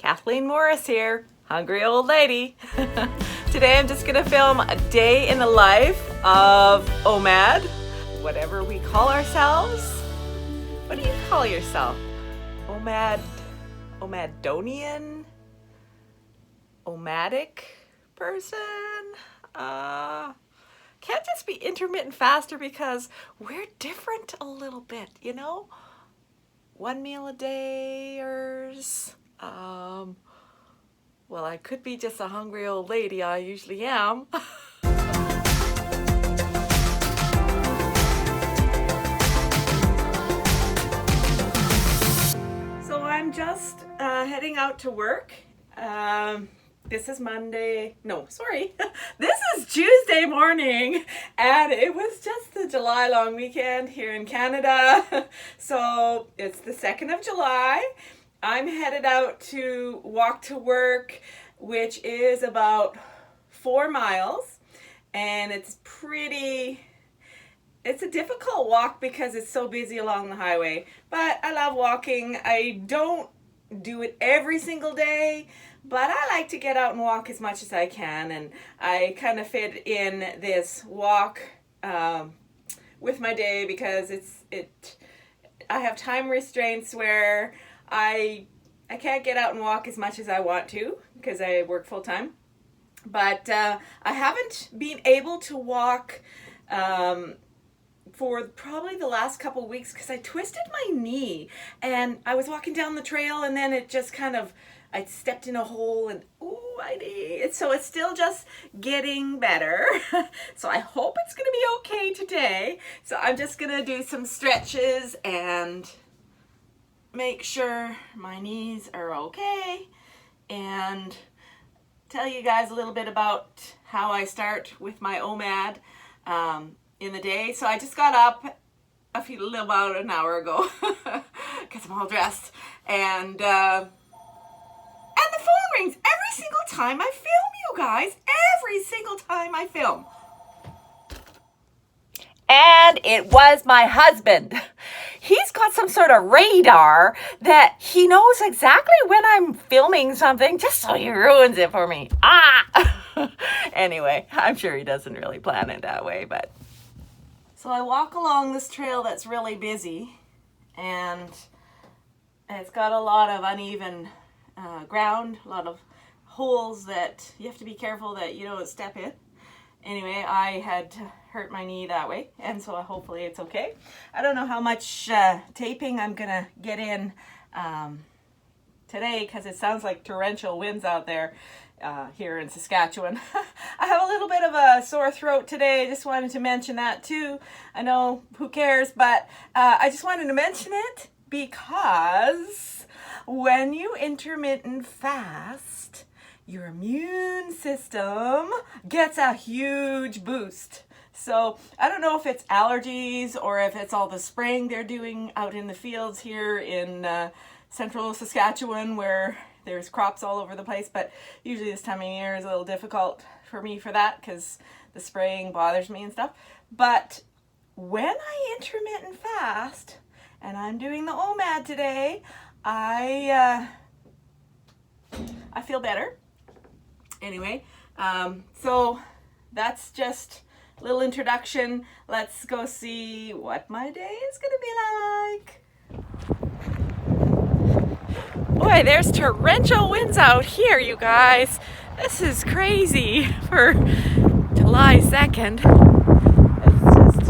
Kathleen Morris here, hungry old lady. Today I'm just gonna film a day in the life of Omad, whatever we call ourselves. What do you call yourself? Omadonian? Omadic person? Can't just be intermittent faster because we're different a little bit, you know? 1 meal a day-ers. Well, I could be just a hungry old lady. I usually am. So I'm just heading out to work. This is Monday. No, sorry. This is Tuesday morning, and it was just the July long weekend here in Canada. So it's the 2nd of July. I'm headed out to walk to work, which is about 4 miles, and it's a difficult walk because it's so busy along the highway, but I love walking. I don't do it every single day, but I like to get out and walk as much as I can, and I kind of fit in this walk with my day because I have time restraints where I can't get out and walk as much as I want to because I work full time. But I haven't been able to walk for probably the last couple weeks because I twisted my knee, and I was walking down the trail, and then it just I stepped in a hole, and my knee. So it's still just getting better. So I hope it's going to be okay today. So I'm just going to do some stretches and make sure my knees are okay, and tell you guys a little bit about how I start with my Omad in the day. So I just got up about an hour ago because I'm all dressed, and the phone rings every single time I film, you guys. Every single time I film. And it was my husband. He's got some sort of radar that he knows exactly when I'm filming something, just so he ruins it for me. Anyway, I'm sure he doesn't really plan it that way, but. So I walk along this trail that's really busy, and it's got a lot of uneven ground, a lot of holes that you have to be careful that you don't step in. Anyway, I had hurt my knee that way, and so hopefully it's okay. I don't know how much taping I'm gonna get in today because it sounds like torrential winds out there here in Saskatchewan. I have a little bit of a sore throat today. I just wanted to mention that too. I know, who cares, but I just wanted to mention it because when you intermittent fast, your immune system gets a huge boost. So I don't know if it's allergies or if it's all the spraying they're doing out in the fields here in central Saskatchewan where there's crops all over the place, but usually this time of year is a little difficult for me for that because the spraying bothers me and stuff. But when I intermittent fast, and I'm doing the Omad today, I feel better. Anyway, so that's just a little introduction. Let's go see what my day is going to be like. Boy, there's torrential winds out here, you guys. This is crazy for July 2nd. It's just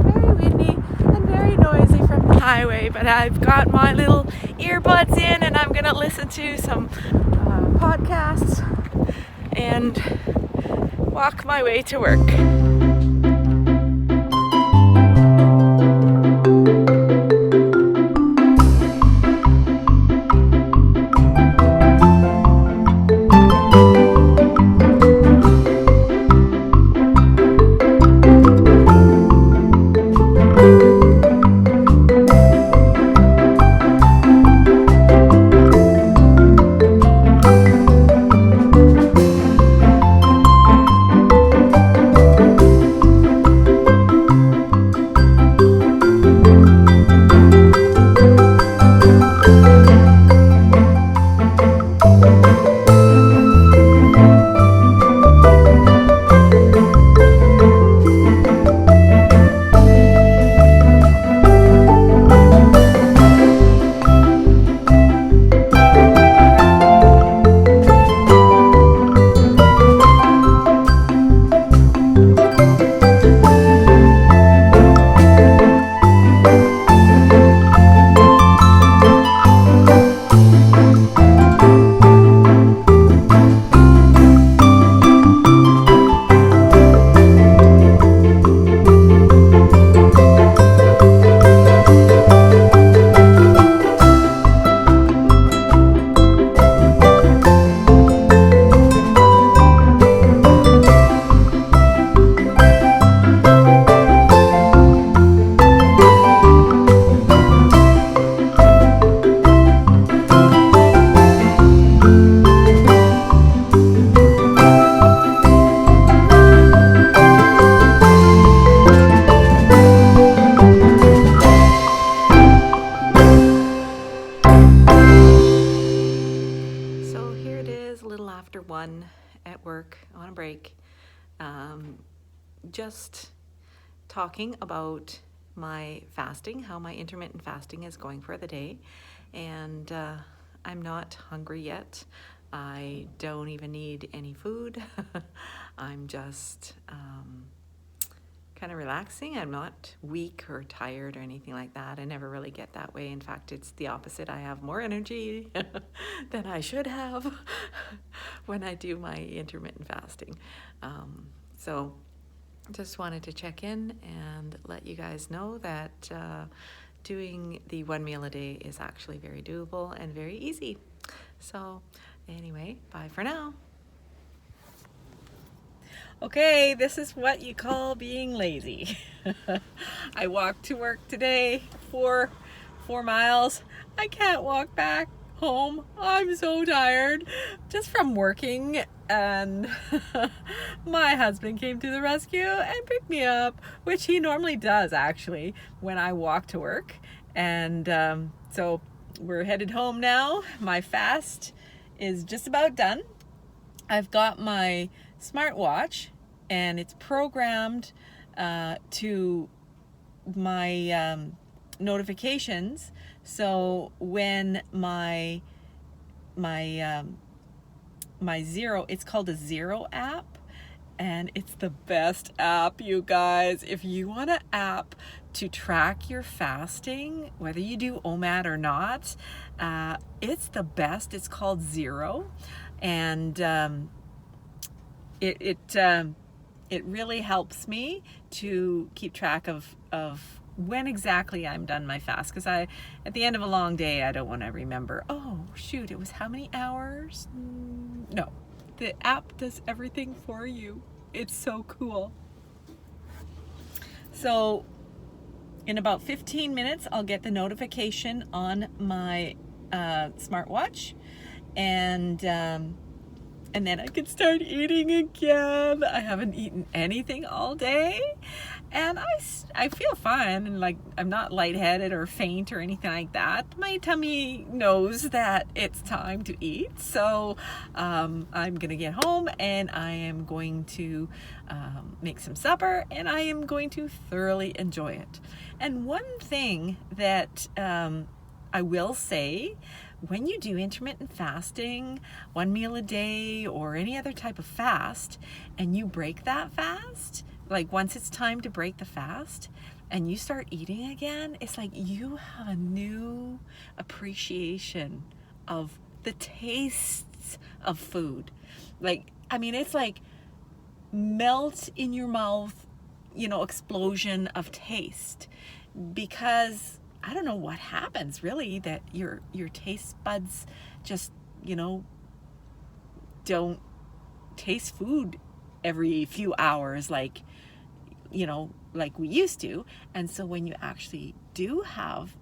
very windy and very noisy from the highway, but I've got my little earbuds in, and I'm going to listen to some podcasts and walk my way to work. after 1 at work on a break, just talking about my fasting, how my intermittent fasting is going for the day. And I'm not hungry yet. I don't even need any food. I'm just kind of relaxing. I'm not weak or tired or anything like that. I never really get that way. In fact, it's the opposite. I have more energy than I should have when I do my intermittent fasting. So just wanted to check in and let you guys know that doing the 1 meal a day is actually very doable and very easy. So anyway, bye for now. Okay, this is what you call being lazy. I walked to work today, 4 miles. I can't walk back home. I'm so tired just from working, and my husband came to the rescue and picked me up, which he normally does actually when I walk to work. And so we're headed home now. My fast is just about done. I've got my smartwatch and it's programmed to my notifications. So when my Zero, it's called a Zero app, and it's the best app, you guys. If you want an app to track your fasting, whether you do Omad or not, it's the best. It's called Zero, and it really helps me to keep track of when exactly I'm done my fast, because at the end of a long day, I don't want to remember, oh shoot, it was how many hours? No, the app does everything for you. It's so cool. So in about 15 minutes, I'll get the notification on my smartwatch, and then I can start eating again. I haven't eaten anything all day, and I feel fine, and like I'm not lightheaded or faint or anything like that. My tummy knows that it's time to eat, so I'm gonna get home and I am going to make some supper, and I am going to thoroughly enjoy it. And one thing that I will say, when you do intermittent fasting, 1 meal a day or any other type of fast, and you break that fast, like once it's time to break the fast and you start eating again, it's like you have a new appreciation of the tastes of food. Like, I mean, it's like melt in your mouth, explosion of taste, because I don't know what happens really, that your taste buds just, don't taste food every few hours like we used to. And so when you actually do have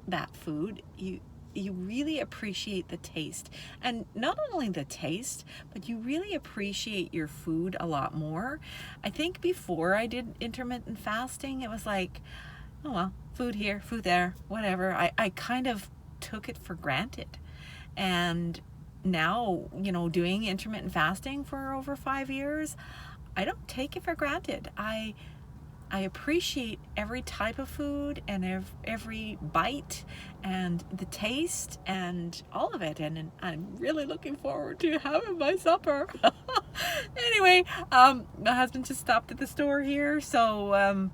that food, you really appreciate the taste. And not only the taste, but you really appreciate your food a lot more. I think before I did intermittent fasting, it was like, oh well, food here, food there, whatever. I kind of took it for granted. And now, doing intermittent fasting for over 5 years, I don't take it for granted. I appreciate every type of food and every bite and the taste and all of it. And I'm really looking forward to having my supper. Anyway, my husband just stopped at the store here, so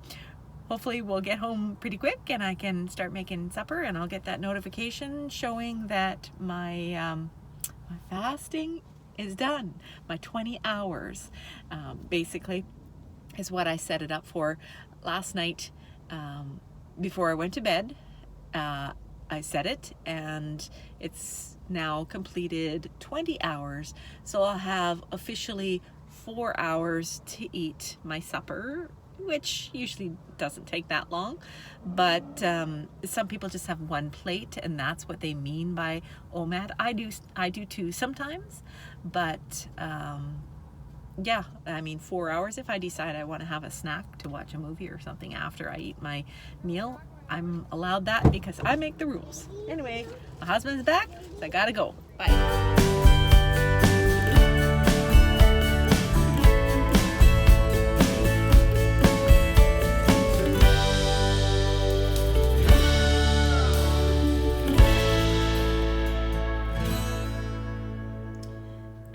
hopefully we'll get home pretty quick and I can start making supper, and I'll get that notification showing that my fasting is done. My 20 hours basically is what I set it up for. Last night, before I went to bed, I set it, and it's now completed 20 hours. So I'll have officially 4 hours to eat my supper, which usually doesn't take that long, but some people just have one plate, and that's what they mean by Omad. I do too sometimes, but yeah, I mean 4 hours. If I decide I want to have a snack to watch a movie or something after I eat my meal, I'm allowed that because I make the rules. Anyway, my husband's back, so I gotta go. Bye.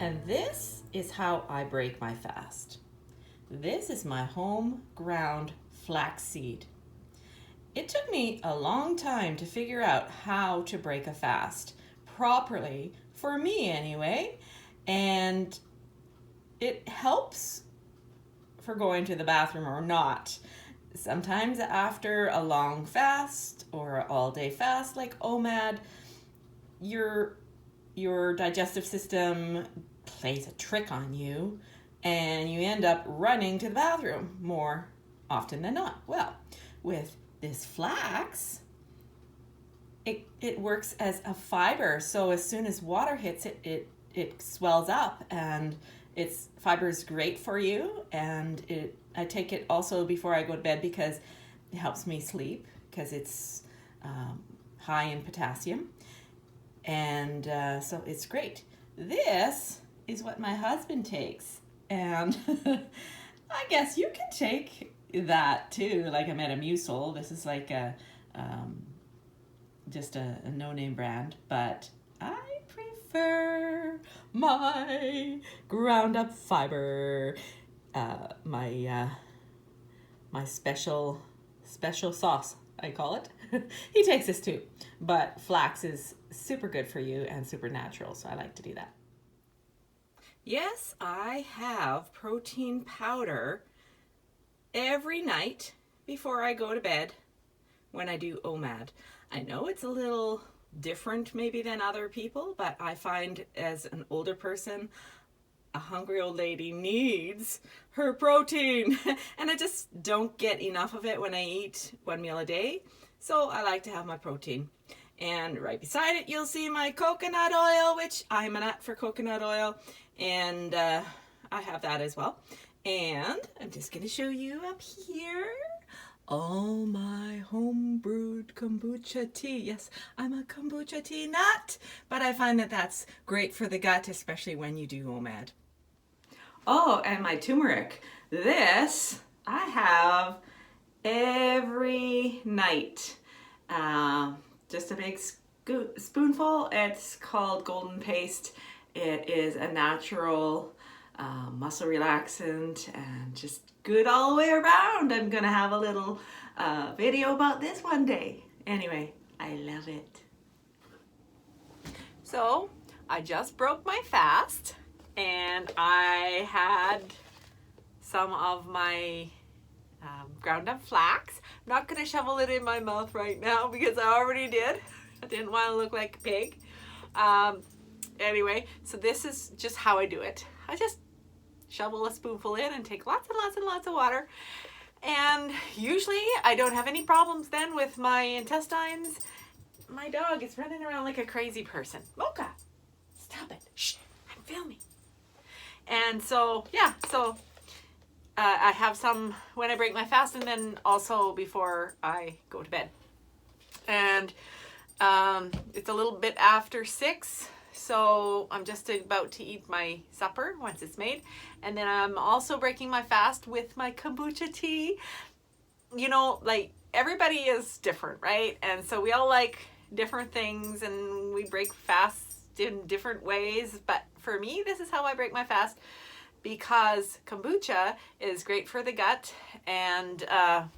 And this is how I break my fast. This is my home ground flaxseed. It took me a long time to figure out how to break a fast properly, for me anyway, and it helps for going to the bathroom or not. Sometimes after a long fast or an all-day fast like Omad, your digestive system plays a trick on you and you end up running to the bathroom more often than not. Well, with this flax, it works as a fiber, so as soon as water hits it, it swells up, and its fiber is great for you. And I take it also before I go to bed because it helps me sleep, because it's high in potassium, and so it's great. This is what my husband takes, and I guess you can take that too, like a Metamucil. This is like a just a no-name brand, but I prefer my ground up fiber, my special sauce, I call it. He takes this too, but flax is super good for you and super natural, so I like to do that. Yes, I have protein powder every night before I go to bed when I do Omad. I know it's a little different maybe than other people, but I find as an older person, a hungry old lady needs her protein and I just don't get enough of it when I eat one meal a day. So I like to have my protein. And right beside it, you'll see my coconut oil, which I'm a nut for coconut oil, and I have that as well. And I'm just going to show you up here all my home brewed kombucha tea. Yes, I'm a kombucha tea nut, but I find that that's great for the gut, especially when you do Omad. Oh, and my turmeric. This I have every night. Just a big spoonful. It's called Golden Paste. It is a natural muscle relaxant and just good all the way around. I'm gonna have a little video about this one day. Anyway, I love it. So I just broke my fast and I had some of my ground up flax. I'm not gonna shovel it in my mouth right now because I already did. I didn't want to look like a pig. Anyway, so this is just how I do it. I just shovel a spoonful in and take lots and lots and lots of water. And usually I don't have any problems then with my intestines. My dog is running around like a crazy person. Mocha, stop it. Shh, I'm filming. And so, yeah, so I have some when I break my fast and then also before I go to bed. And it's a little bit after 6. So I'm just about to eat my supper once it's made. And then I'm also breaking my fast with my kombucha tea. You know, like everybody is different, right? And so we all like different things and we break fasts in different ways. But for me, this is how I break my fast because kombucha is great for the gut, and the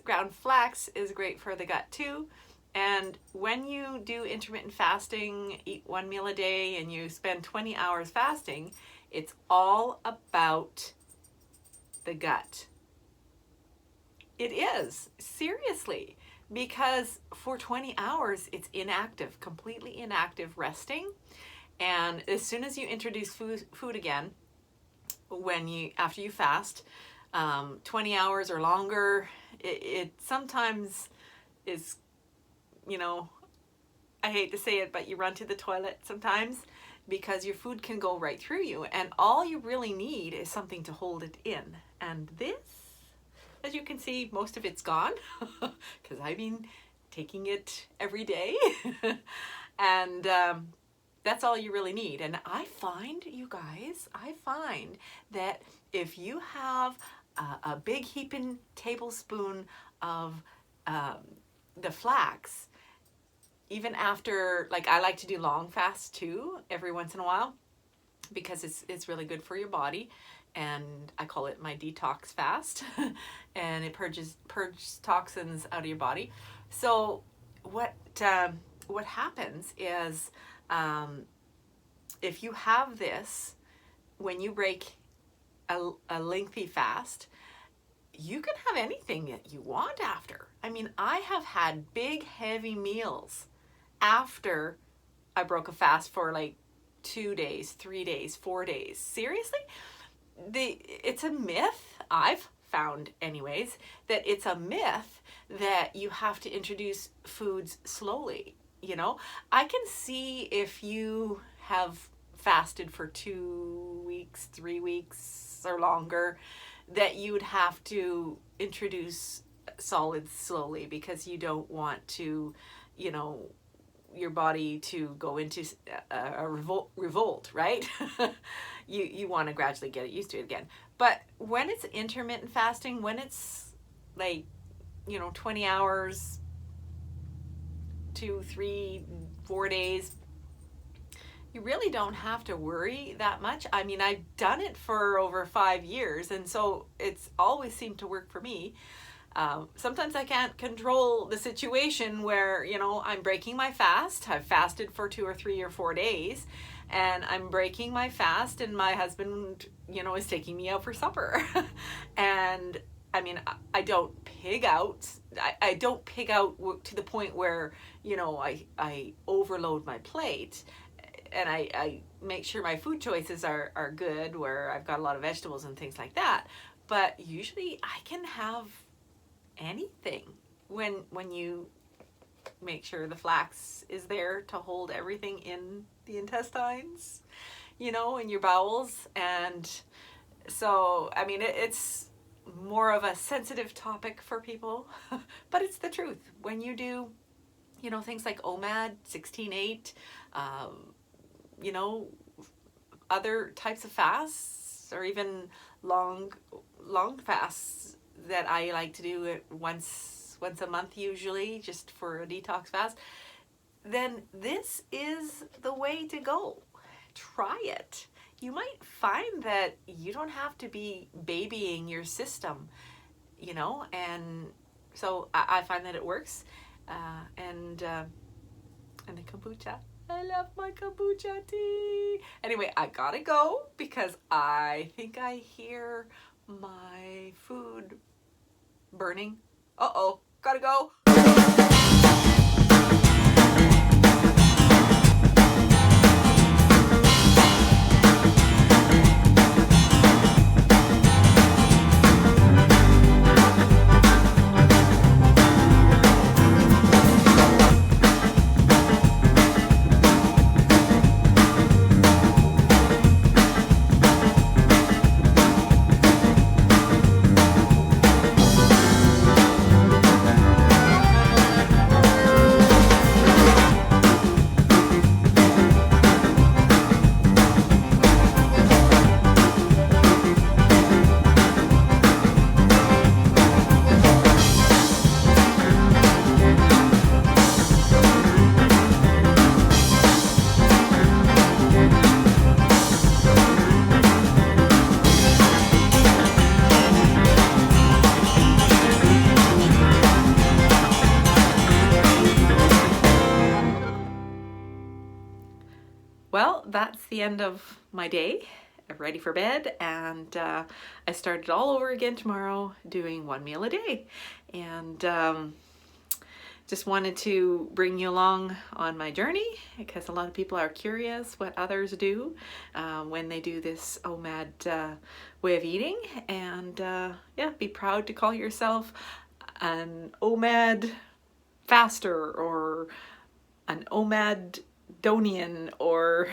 ground flax is great for the gut too. And when you do intermittent fasting, eat one meal a day, and you spend 20 hours fasting, it's all about the gut. It is, seriously, because for 20 hours, it's inactive, completely inactive, resting. And as soon as you introduce food again, after you fast, 20 hours or longer, it sometimes is, you know, I hate to say it, but you run to the toilet sometimes because your food can go right through you. And all you really need is something to hold it in. And this, as you can see, most of it's gone because I've been taking it every day. And that's all you really need. And I find, you guys, that if you have a big heaping tablespoon of the flax, even after, like, I like to do long fasts too every once in a while, because it's really good for your body, and I call it my detox fast. And it purges toxins out of your body. So what happens is, if you have this, when you break a lengthy fast, you can have anything that you want after. I mean, I have had big, heavy meals after I broke a fast for like 2 days, 3 days, 4 days. Seriously? It's a myth, I've found anyways, that it's a myth that you have to introduce foods slowly. You know, I can see if you have fasted for 2 weeks, 3 weeks or longer, that you would have to introduce solids slowly, because you don't want to, you know, your body to go into a revolt, right? You want to gradually get used to it again. But when it's intermittent fasting, when it's like, you know, 20 hours, 2, 3, 4 days, you really don't have to worry that much. I mean, I've done it for over 5 years, and so it's always seemed to work for me. Sometimes I can't control the situation where, you know, I'm breaking my fast. I've fasted for 2 or 3 or 4 days, and I'm breaking my fast, and my husband, you know, is taking me out for supper. And I mean, I don't pig out. I don't pig out to the point where, you know, I overload my plate. And I make sure my food choices are good, where I've got a lot of vegetables and things like that. But usually I can have anything when you make sure the flax is there to hold everything in the intestines, you know, in your bowels. And so, I mean, it's more of a sensitive topic for people, but it's the truth. When you do, you know, things like Omad, 16-8, you know, other types of fasts, or even long fasts that I like to do it once a month usually, just for a detox fast, then this is the way to go. Try it. You might find that you don't have to be babying your system, you know, and so I find that it works. And the kombucha. I love my kombucha tea. Anyway, I gotta go because I think I hear my food burning. Uh-oh, gotta go. Well, that's the end of my day. I'm ready for bed, and I started all over again tomorrow, doing 1 meal a day. And just wanted to bring you along on my journey, because a lot of people are curious what others do when they do this Omad way of eating. And yeah, be proud to call yourself an Omad faster, or an Omadonian, or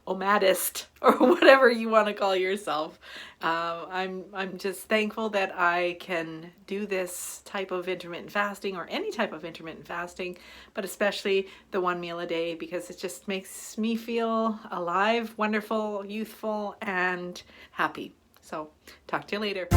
Omadist, or whatever you want to call yourself. I'm just thankful that I can do this type of intermittent fasting, or any type of intermittent fasting, but especially the 1 meal a day, because it just makes me feel alive, wonderful, youthful, and happy. So talk to you later.